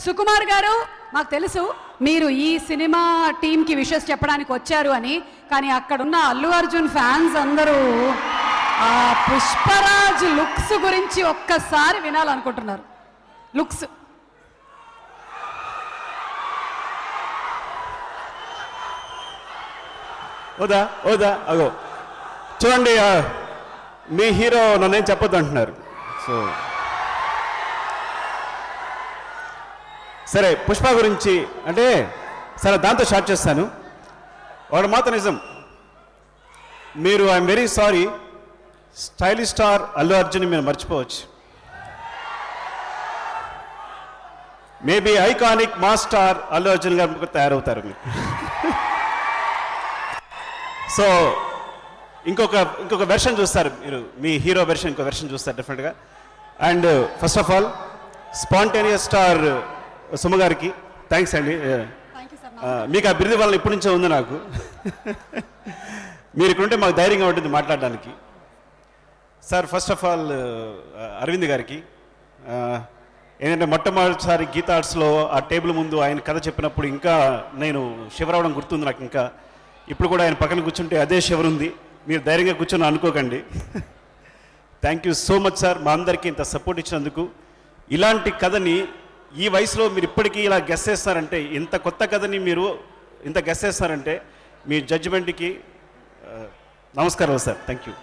సుకుమార్ గారు, మాకు తెలుసు మీరు ఈ సినిమా టీంకి విషెస్ చెప్పడానికి వచ్చారు అని, కానీ అక్కడున్న అల్లు అర్జున్ ఫ్యాన్స్ అందరూ ఆ పుష్పరాజ్ లుక్స్ గురించి ఒక్కసారి వినాలనుకుంటున్నారు. లుక్స్ ఓదా ఓదా అగో చూడండి, మీ హీరో నన్నేం చెప్పొద్దు అంటున్నారు. సో సరే, పుష్ప గురించి అంటే సరే దాంతో స్టార్ట్ చేస్తాను. వాడు మాత్రం నిజం, మీరు I'm very sorry, stylish star Allu Arjun మీరు మర్చిపోవచ్చు. Maybe iconic mass star Allu Arjun గారు తయారవుతారు మీరు. సో ఇంకొక వెర్షన్ చూస్తారు మీరు, మీ హీరో వెర్షన్ ఇంకో వెర్షన్ చూస్తారు డెఫినెట్గా. And first of all spontaneous star Suma గారికి థ్యాంక్స్ అండి. మీకు ఆ బిరుదు వల్ల ఇప్పటి నుంచే ఉంది నాకు. మీరు ఇక్కడుంటే మాకు ధైర్యంగా ఉంటుంది మాట్లాడడానికి. Sir first of all Arvind గారికి ఏంటంటే మొట్టమొదటిసారి గీతా ఆర్ట్స్లో ఆ టేబుల్ ముందు ఆయన కథ చెప్పినప్పుడు ఇంకా నేను శివరావడం గుర్తుంది నాకు. ఇంకా ఇప్పుడు కూడా ఆయన పక్కన కూర్చుంటే అదే శివర్ ఉంది. మీరు ధైర్యంగా కూర్చొని అనుకోకండి. Thank you so much sir, మా అందరికీ ఇంత సపోర్ట్ ఇచ్చినందుకు. ఇలాంటి కథని ఈ వయసులో మీరు ఇప్పటికీ ఇలా గెస్ చేస్తారంటే, ఇంత కొత్త కథని మీరు ఇంత గెస్ చేస్తారంటే మీ జడ్జిమెంట్కి నమస్కారం సార్. Thank you.